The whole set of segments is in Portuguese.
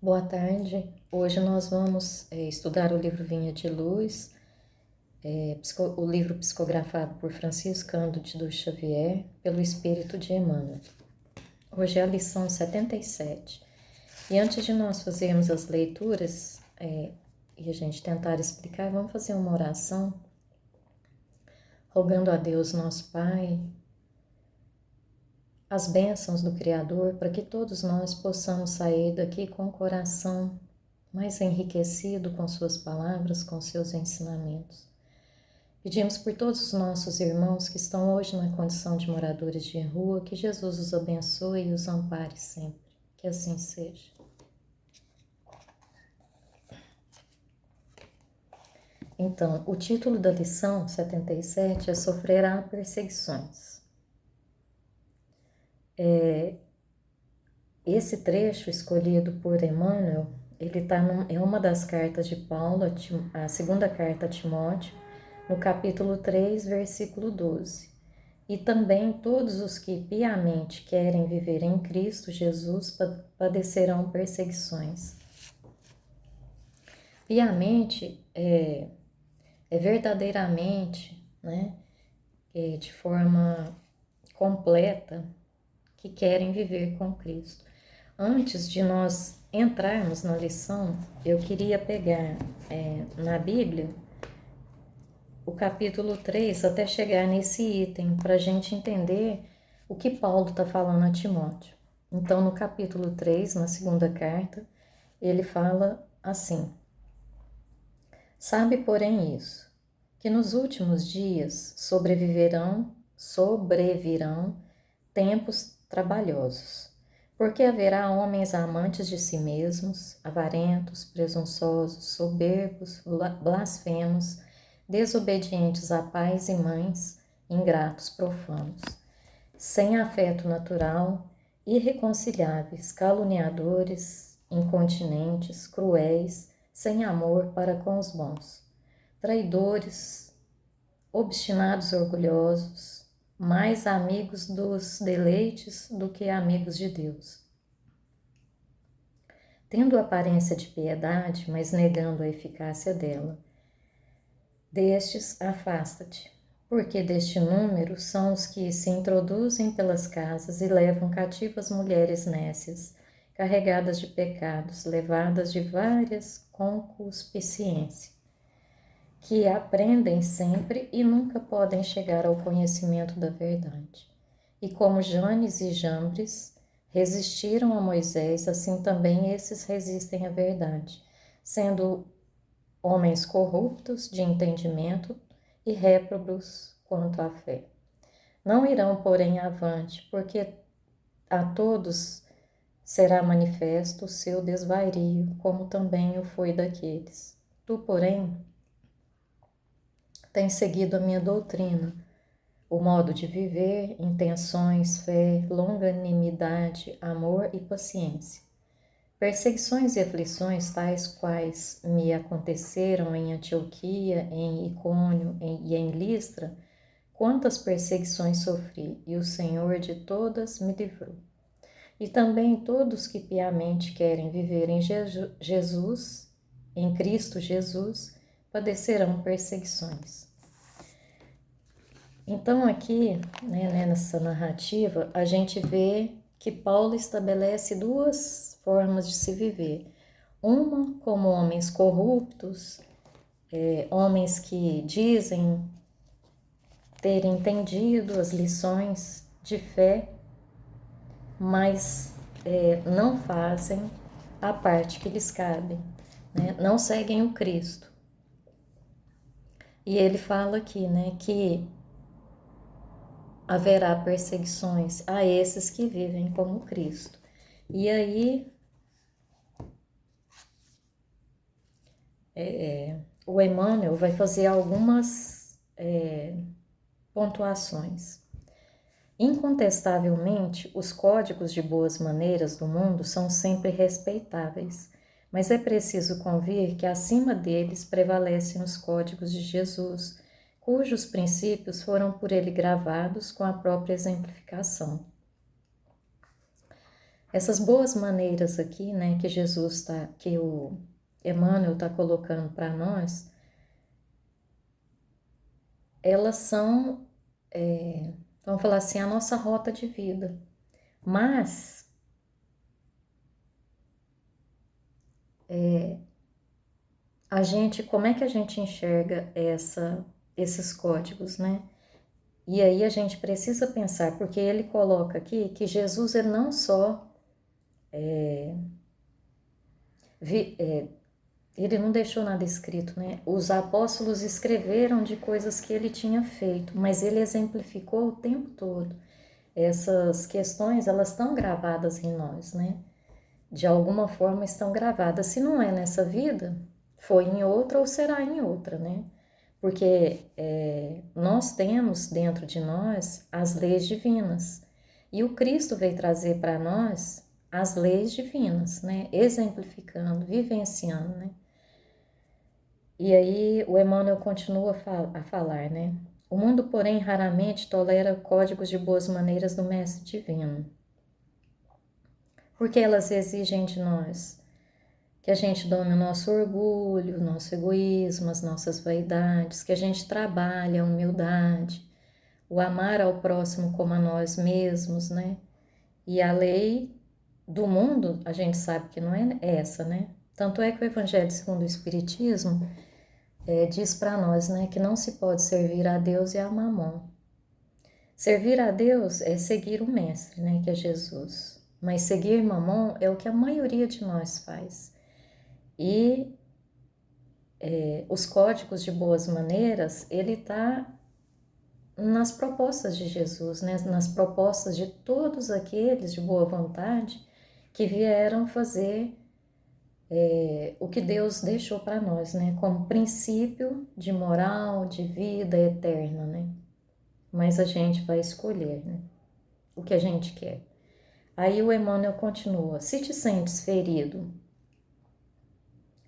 Boa tarde. Hoje nós vamos estudar o livro Vinha de Luz, o livro psicografado por Francisco Cândido Xavier, pelo Espírito de Emmanuel. Hoje é a lição 77. E antes de nós fazermos as leituras e a gente tentar explicar, vamos fazer uma oração, rogando a Deus, nosso Pai, as bênçãos do Criador, para que todos nós possamos sair daqui com o coração mais enriquecido com suas palavras, com seus ensinamentos. Pedimos por todos os nossos irmãos que estão hoje na condição de moradores de rua, que Jesus os abençoe e os ampare sempre. Que assim seja. Então, o título da lição 77 é Sofrerá perseguições. Esse trecho escolhido por Emmanuel, ele está em uma das cartas de Paulo, a segunda carta a Timóteo, no capítulo 3, versículo 12. E também todos os que piamente querem viver em Cristo Jesus padecerão perseguições. Piamente é verdadeiramente, de forma completa, que querem viver com Cristo. Antes de nós entrarmos na lição, eu queria pegar na Bíblia o capítulo 3 até chegar nesse item, para a gente entender o que Paulo está falando a Timóteo. Então, no capítulo 3, na segunda carta, ele fala assim: Sabe, porém, isso, que nos últimos dias sobrevirão tempos trabalhosos, porque haverá homens amantes de si mesmos, avarentos, presunçosos, soberbos, blasfemos, desobedientes a pais e mães, ingratos, profanos, sem afeto natural, irreconciliáveis, caluniadores, incontinentes, cruéis, sem amor para com os bons, traidores, obstinados, orgulhosos, mais amigos dos deleites do que amigos de Deus. Tendo aparência de piedade, mas negando a eficácia dela. Destes, afasta-te, porque deste número são os que se introduzem pelas casas e levam cativas mulheres nécias, carregadas de pecados, levadas de várias concupiscências, que aprendem sempre e nunca podem chegar ao conhecimento da verdade. E como Janes e Jambres resistiram a Moisés, assim também esses resistem à verdade, sendo homens corruptos de entendimento e réprobos quanto à fé. Não irão, porém, avante, porque a todos será manifesto o seu desvario, como também o foi daqueles. Tu, porém, tens seguido a minha doutrina, o modo de viver, intenções, fé, longanimidade, amor e paciência. Perseguições e aflições tais quais me aconteceram em Antioquia, em Icônio e em Listra, quantas perseguições sofri, e o Senhor de todas me livrou. E também todos que piamente querem viver em Jesus, em Cristo Jesus, padecerão perseguições. Então aqui, nessa narrativa, a gente vê que Paulo estabelece duas formas de se viver. Uma como homens corruptos, homens que dizem ter entendido as lições de fé, mas não fazem a parte que lhes cabe, não seguem o Cristo. E ele fala aqui, que haverá perseguições a esses que vivem como Cristo. E aí, o Emmanuel vai fazer algumas pontuações. Incontestavelmente, os códigos de boas maneiras do mundo são sempre respeitáveis, mas é preciso convir que acima deles prevalecem os códigos de Jesus, cujos princípios foram por ele gravados com a própria exemplificação. Essas boas maneiras aqui, né, que Jesus está, que o Emmanuel está colocando para nós, elas são, vamos falar assim, a nossa rota de vida. Mas a gente, como é que a gente enxerga esses códigos, né? E aí a gente precisa pensar, porque ele coloca aqui que Jesus ele não só ele não deixou nada escrito, né? Os apóstolos escreveram de coisas que ele tinha feito, mas ele exemplificou o tempo todo. Essas questões, elas estão gravadas em nós, né? De alguma forma estão gravadas. Se não é nessa vida, foi em outra ou será em outra, né? Porque nós temos dentro de nós as leis divinas. E o Cristo veio trazer para nós as leis divinas, né? Exemplificando, vivenciando, né? E aí o Emmanuel continua a falar, né? O mundo, porém, raramente tolera códigos de boas maneiras do Mestre Divino, porque elas exigem de nós que a gente dome o nosso orgulho, o nosso egoísmo, as nossas vaidades, que a gente trabalhe a humildade, o amar ao próximo como a nós mesmos, né? E a lei do mundo, a gente sabe que não é essa, né? Tanto é que o Evangelho segundo o Espiritismo diz para nós, né, que não se pode servir a Deus e a Mamon. Servir a Deus é seguir o Mestre, né, que é Jesus. Mas seguir Mamon é o que a maioria de nós faz. E os códigos de boas maneiras, ele está nas propostas de Jesus, né, nas propostas de todos aqueles de boa vontade que vieram fazer o que Deus deixou para nós, né, como princípio de moral, de vida eterna, né? Mas a gente vai escolher, né, o que a gente quer. Aí o Emmanuel continua: se te sentes ferido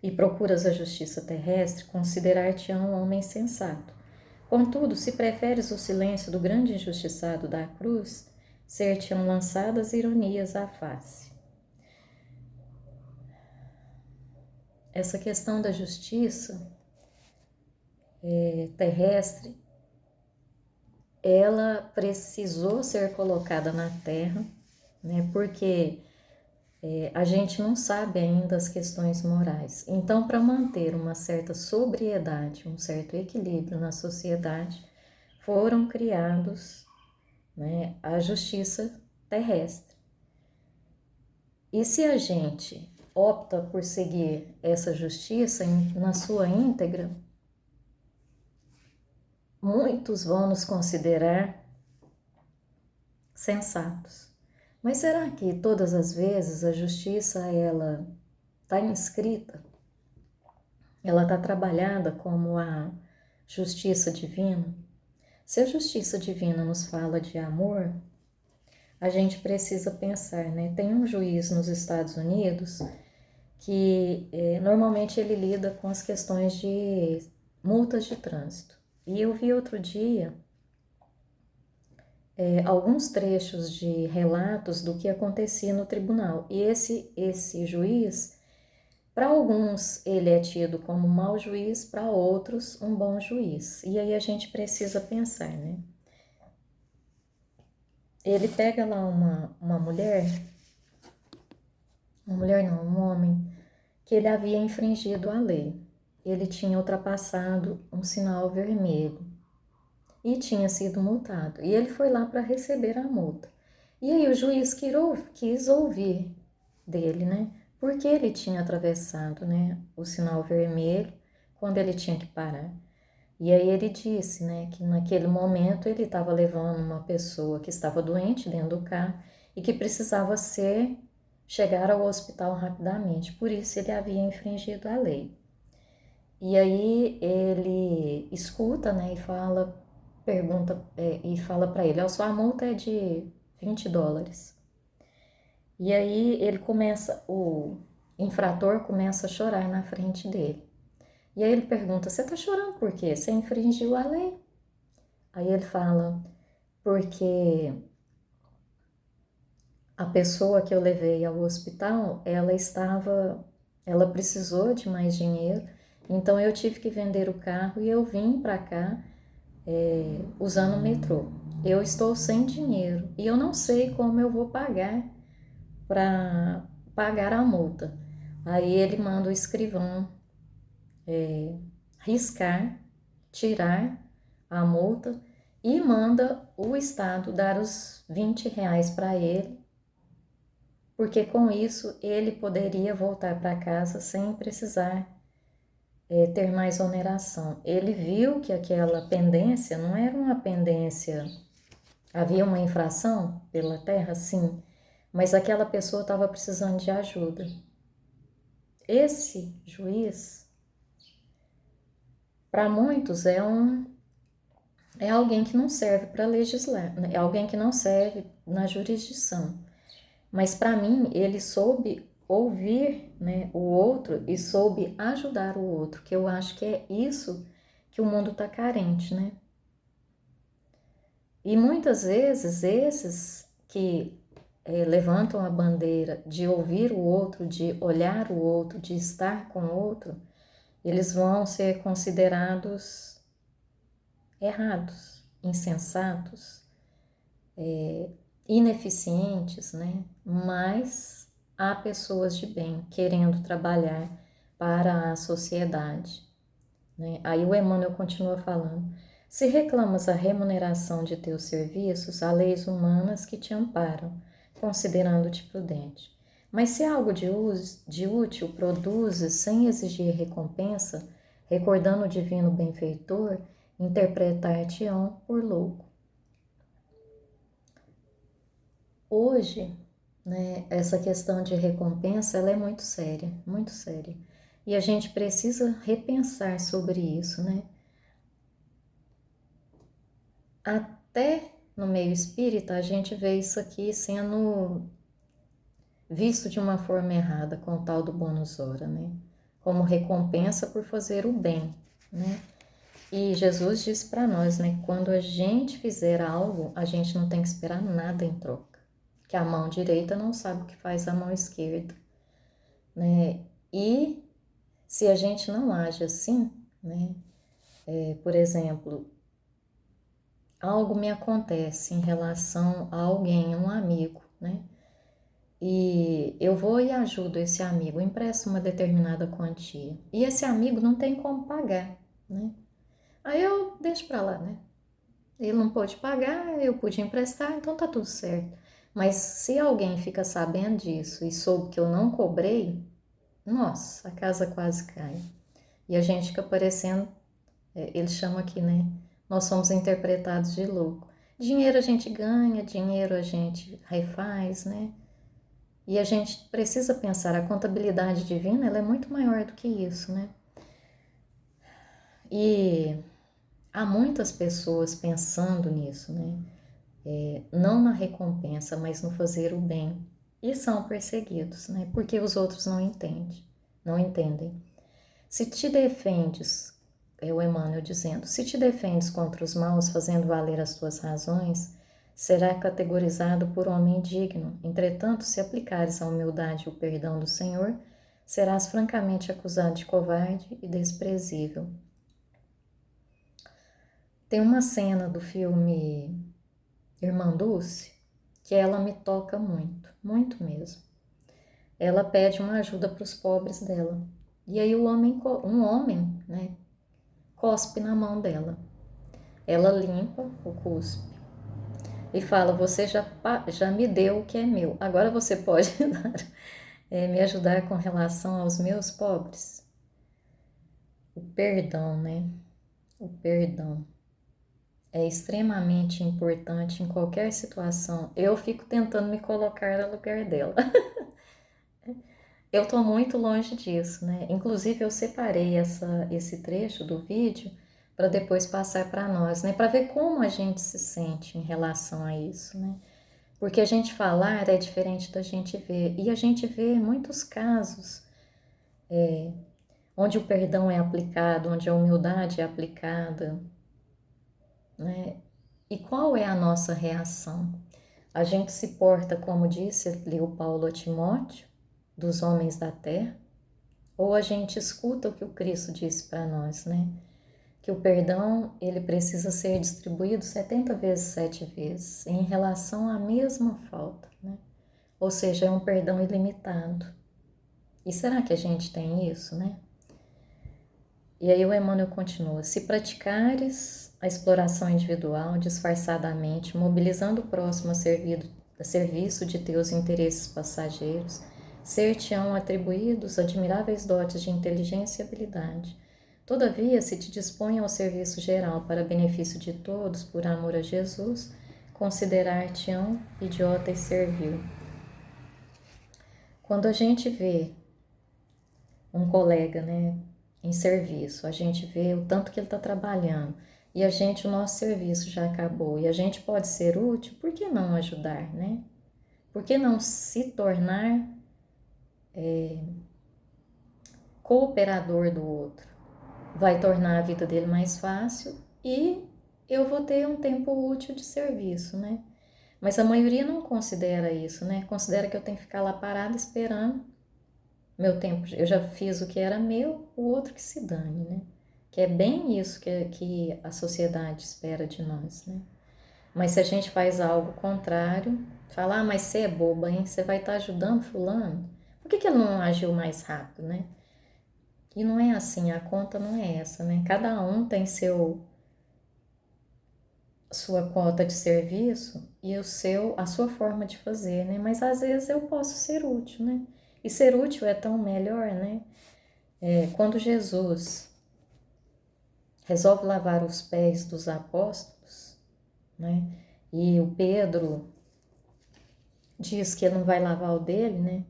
e procuras a justiça terrestre, considerar-te-ão um homem sensato. Contudo, se preferes o silêncio do grande injustiçado da cruz, ser-te-ão lançadas ironias à face. Essa questão da justiça terrestre, ela precisou ser colocada na Terra, né? Porque a gente não sabe ainda as questões morais. Então, para manter uma certa sobriedade, um certo equilíbrio na sociedade, foram criados, né, a justiça terrestre. E se a gente opta por seguir essa justiça na sua íntegra, muitos vão nos considerar sensatos. Mas será que todas as vezes a justiça ela está inscrita? Ela está trabalhada como a justiça divina? Se a justiça divina nos fala de amor, a gente precisa pensar, né? Tem um juiz nos Estados Unidos que normalmente ele lida com as questões de multas de trânsito. E eu vi outro dia alguns trechos de relatos do que acontecia no tribunal. E esse juiz, para alguns ele é tido como um mau juiz, para outros um bom juiz. E aí a gente precisa pensar, né? Ele pega lá uma mulher não, um homem, que ele havia infringido a lei. Ele tinha ultrapassado um sinal vermelho e tinha sido multado. E ele foi lá para receber a multa. E aí o juiz quis ouvir dele, né? Porque ele tinha atravessado, né, o sinal vermelho quando ele tinha que parar. E aí ele disse, né, que naquele momento ele estava levando uma pessoa que estava doente dentro do carro e que precisava chegar ao hospital rapidamente. Por isso ele havia infringido a lei. E aí ele escuta, né, pergunta e fala para ele: a sua multa é de $20. E aí o infrator começa a chorar na frente dele. E aí ele pergunta: você tá chorando por quê? Você infringiu a lei? Aí ele fala: porque a pessoa que eu levei ao hospital, ela precisou de mais dinheiro, então eu tive que vender o carro e eu vim para cá usando o metrô. Eu estou sem dinheiro e eu não sei como eu vou pagar para pagar a multa. Aí ele manda o escrivão riscar, tirar a multa e manda o Estado dar os R$ 20 para ele, porque com isso ele poderia voltar para casa sem precisar ter mais oneração. Ele viu que aquela pendência não era uma pendência, havia uma infração pela terra, sim, mas aquela pessoa estava precisando de ajuda. Esse juiz, para muitos, é alguém que não serve para legislar, é alguém que não serve na jurisdição. Mas para mim, ele soube ouvir, né, o outro e soube ajudar o outro, que eu acho que é isso que o mundo está carente, né? E muitas vezes esses que levantam a bandeira de ouvir o outro, de olhar o outro, de estar com o outro, eles vão ser considerados errados, insensatos, ineficientes, né? Mas há pessoas de bem querendo trabalhar para a sociedade, né? Aí o Emmanuel continua falando: se reclamas a remuneração de teus serviços, há leis humanas que te amparam, considerando-te prudente. Mas se algo de útil produzes sem exigir recompensa, recordando o divino benfeitor, interpretar-te-ão por louco. Hoje, né, essa questão de recompensa, ela é muito séria, muito séria. E a gente precisa repensar sobre isso, né? Até no meio espírita, a gente vê isso aqui sendo visto de uma forma errada, com o tal do bônus hora, né? Como recompensa por fazer o bem, né? E Jesus diz para nós, né? Quando a gente fizer algo, a gente não tem que esperar nada em troca. Que a mão direita não sabe o que faz a mão esquerda, né? E se a gente não age assim, né? Por exemplo, algo me acontece em relação a alguém, um amigo, né? E eu vou e ajudo esse amigo, empresto uma determinada quantia. E esse amigo não tem como pagar, né? Aí eu deixo para lá, né? Ele não pôde pagar, eu pude emprestar, então tá tudo certo. Mas se alguém fica sabendo disso e soube que eu não cobrei, nossa, a casa quase cai. E a gente fica parecendo, eles chamam aqui, né? Nós somos interpretados de louco. Dinheiro a gente ganha, dinheiro a gente refaz, né? E a gente precisa pensar, a contabilidade divina, ela é muito maior do que isso, né? E há muitas pessoas pensando nisso, né? Não na recompensa, mas no fazer o bem. E são perseguidos, né? Porque os outros não entendem. Se te defendes, é o Emmanuel dizendo, se te defendes contra os maus, fazendo valer as tuas razões, será categorizado por homem digno. Entretanto, se aplicares a humildade e o perdão do Senhor, serás francamente acusado de covarde e desprezível. Tem uma cena do filme Irmã Dulce que ela me toca muito, muito mesmo. Ela pede uma ajuda para os pobres dela. E aí um homem, né, cospe na mão dela. Ela limpa o cuspe e fala: você já me deu o que é meu, agora você pode me ajudar com relação aos meus pobres? O perdão, né? O perdão é extremamente importante em qualquer situação. Eu fico tentando me colocar no lugar dela. Eu tô muito longe disso, né? Inclusive, eu separei esse trecho do vídeo para depois passar para nós, né? Para ver como a gente se sente em relação a isso, né? Porque a gente falar é diferente da gente ver. E a gente vê muitos casos onde o perdão é aplicado, onde a humildade é aplicada, né? E qual é a nossa reação? A gente se porta, como disse ali o Paulo a Timóteo, dos homens da terra, ou a gente escuta o que o Cristo disse para nós, né? Que o perdão, ele precisa ser distribuído 70 vezes, 7 vezes, em relação à mesma falta, né? Ou seja, é um perdão ilimitado. E será que a gente tem isso, né? E aí o Emmanuel continua: se praticares a exploração individual disfarçadamente, mobilizando o próximo a serviço de teus interesses passageiros, ser-te-ão atribuídos admiráveis dotes de inteligência e habilidade. Todavia, se te dispõe ao serviço geral para benefício de todos, por amor a Jesus, considerar-te-ão idiota e servil. Quando a gente vê um colega, né, em serviço, a gente vê o tanto que ele está trabalhando e a gente, o nosso serviço já acabou e a gente pode ser útil, por que não ajudar, né? Por que não se tornar cooperador do outro? Vai tornar a vida dele mais fácil e eu vou ter um tempo útil de serviço, né? Mas a maioria não considera isso, né? Considera que eu tenho que ficar lá parada esperando meu tempo. Eu já fiz o que era meu, o outro que se dane, né? Que é bem isso que a sociedade espera de nós, né? Mas se a gente faz algo contrário, falar, mas você é boba, hein? Você vai estar ajudando fulano? Por que ele não agiu mais rápido, né? E não é assim, a conta não é essa, né? Cada um tem sua cota de serviço e a sua forma de fazer, né? Mas às vezes eu posso ser útil, né? E ser útil é tão melhor, né? Quando Jesus resolve lavar os pés dos apóstolos, né? E o Pedro diz que ele não vai lavar o dele, né?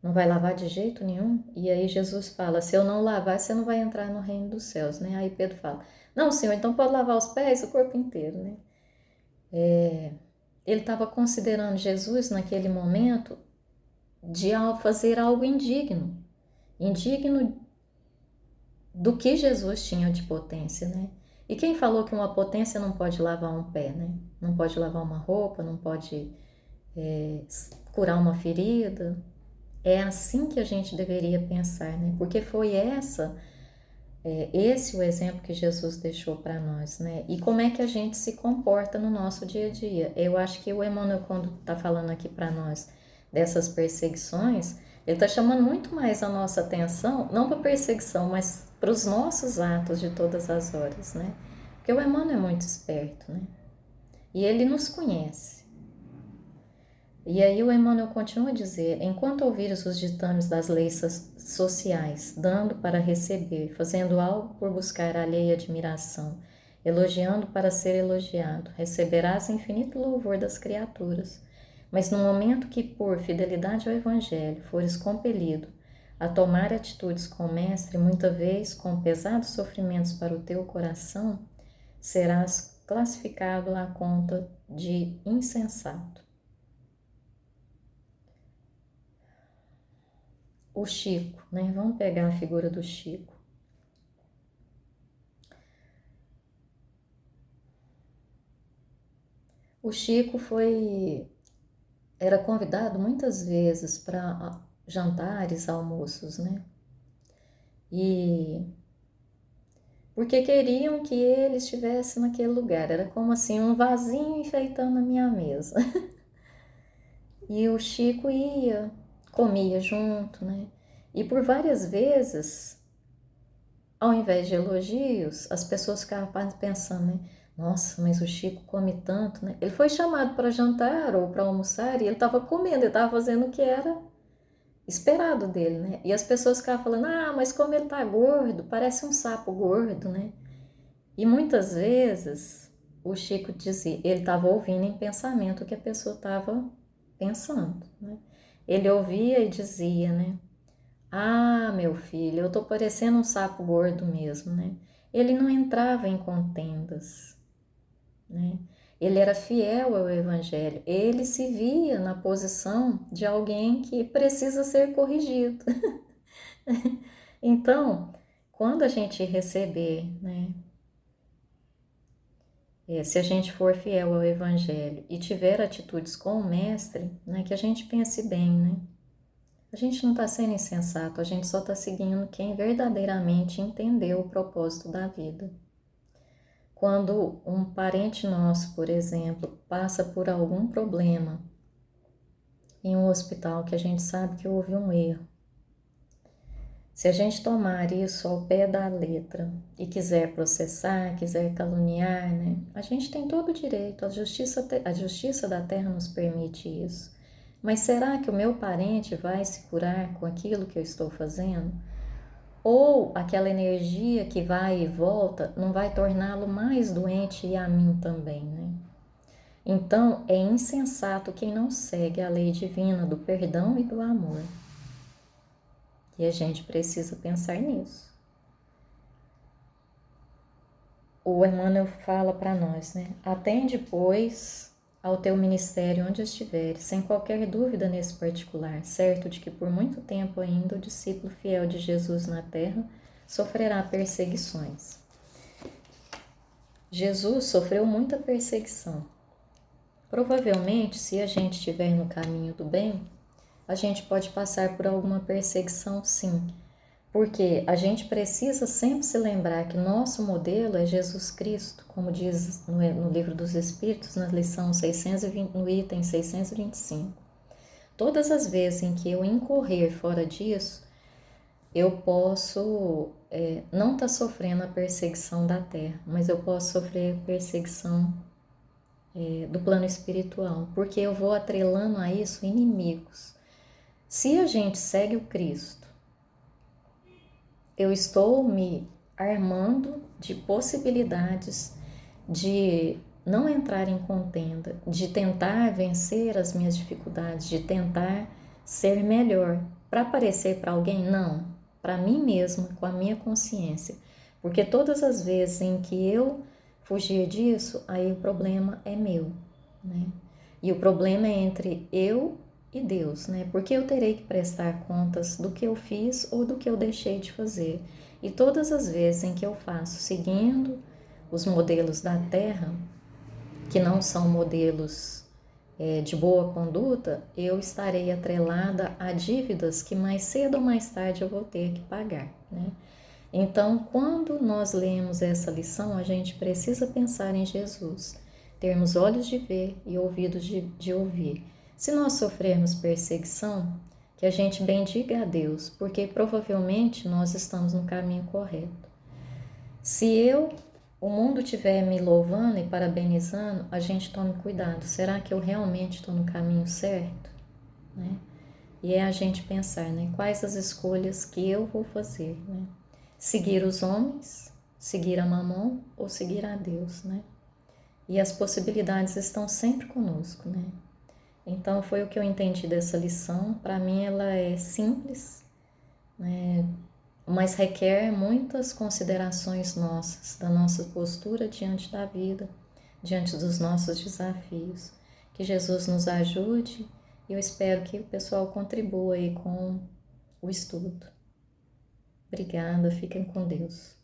Não vai lavar de jeito nenhum. E aí Jesus fala: se eu não lavar, você não vai entrar no reino dos céus, né? Aí Pedro fala: não, Senhor, então pode lavar os pés, o corpo inteiro, né? Ele estava considerando Jesus naquele momento de fazer algo indigno, indigno do que Jesus tinha de potência, né? E quem falou que uma potência não pode lavar um pé, né? Não pode lavar uma roupa, não pode curar uma ferida. É assim que a gente deveria pensar, né? Porque foi esse o exemplo que Jesus deixou para nós, né? E como é que a gente se comporta no nosso dia a dia? Eu acho que o Emmanuel, quando está falando aqui para nós dessas perseguições, ele está chamando muito mais a nossa atenção, não para perseguição, mas para os nossos atos de todas as horas, né? Porque o Emmanuel é muito esperto, né? E ele nos conhece. E aí o Emmanuel continua a dizer: enquanto ouvires os ditames das leis sociais, dando para receber, fazendo algo por buscar a alheia admiração, elogiando para ser elogiado, receberás infinito louvor das criaturas. Mas no momento que, por fidelidade ao Evangelho, fores compelido a tomar atitudes com o Mestre, muita vez com pesados sofrimentos para o teu coração, serás classificado à conta de insensato. O Chico, né? Vamos pegar a figura do Chico. O Chico era convidado muitas vezes para jantares, almoços, né? E porque queriam que ele estivesse naquele lugar, era como assim um vasinho enfeitando a minha mesa. E o Chico ia, comia junto, né? E por várias vezes, ao invés de elogios, as pessoas ficavam pensando, né? Nossa, mas o Chico come tanto, né? Ele foi chamado para jantar ou para almoçar e ele estava comendo, ele estava fazendo o que era esperado dele, né? E as pessoas ficavam falando: ah, mas como ele tá gordo, parece um sapo gordo, né? E muitas vezes o Chico dizia, ele estava ouvindo em pensamento o que a pessoa estava pensando, né? Ele ouvia e dizia, né? Ah, meu filho, eu tô parecendo um sapo gordo mesmo, né? Ele não entrava em contendas, né? Ele era fiel ao Evangelho. Ele se via na posição de alguém que precisa ser corrigido. Então, quando a gente receber, né, se a gente for fiel ao Evangelho e tiver atitudes com o Mestre, né, que a gente pense bem, né? A gente não está sendo insensato, a gente só está seguindo quem verdadeiramente entendeu o propósito da vida. Quando um parente nosso, por exemplo, passa por algum problema em um hospital que a gente sabe que houve um erro, se a gente tomar isso ao pé da letra e quiser processar, quiser caluniar, né? A gente tem todo o direito, a justiça da terra nos permite isso. Mas será que o meu parente vai se curar com aquilo que eu estou fazendo? Ou aquela energia que vai e volta não vai torná-lo mais doente e a mim também, né? Então é insensato quem não segue a lei divina do perdão e do amor. E a gente precisa pensar nisso. O Emmanuel fala para nós, né? Atende, pois, ao teu ministério onde estiveres, sem qualquer dúvida nesse particular, certo de que por muito tempo ainda o discípulo fiel de Jesus na terra sofrerá perseguições. Jesus sofreu muita perseguição. Provavelmente, se a gente estiver no caminho do bem, a gente pode passar por alguma perseguição, sim, porque a gente precisa sempre se lembrar que nosso modelo é Jesus Cristo, como diz no Livro dos Espíritos, na lição 620, no item 625. Todas as vezes em que eu incorrer fora disso, eu posso não estar sofrendo a perseguição da terra, mas eu posso sofrer a perseguição do plano espiritual, porque eu vou atrelando a isso inimigos. Se a gente segue o Cristo, eu estou me armando de possibilidades de não entrar em contenda, de tentar vencer as minhas dificuldades, de tentar ser melhor. Para parecer para alguém? Não. Para mim mesma, com a minha consciência. Porque todas as vezes em que eu fugir disso, aí o problema é meu, né? E o problema é entre eu e Deus, né? Porque eu terei que prestar contas do que eu fiz ou do que eu deixei de fazer. E todas as vezes em que eu faço seguindo os modelos da Terra, que não são modelos de boa conduta, eu estarei atrelada a dívidas que mais cedo ou mais tarde eu vou ter que pagar, né? Então, quando nós lemos essa lição, a gente precisa pensar em Jesus, termos olhos de ver e ouvidos de ouvir. Se nós sofrermos perseguição, que a gente bendiga a Deus, porque provavelmente nós estamos no caminho correto. Se o mundo estiver me louvando e parabenizando, a gente tome cuidado. Será que eu realmente estou no caminho certo? Né? E é a gente pensar, né? Quais as escolhas que eu vou fazer, né? Seguir os homens, seguir a Mamon ou seguir a Deus, né? E as possibilidades estão sempre conosco, né? Então foi o que eu entendi dessa lição. Para mim ela é simples, né? Mas requer muitas considerações nossas, da nossa postura diante da vida, diante dos nossos desafios. Que Jesus nos ajude e eu espero que o pessoal contribua aí com o estudo. Obrigada, fiquem com Deus.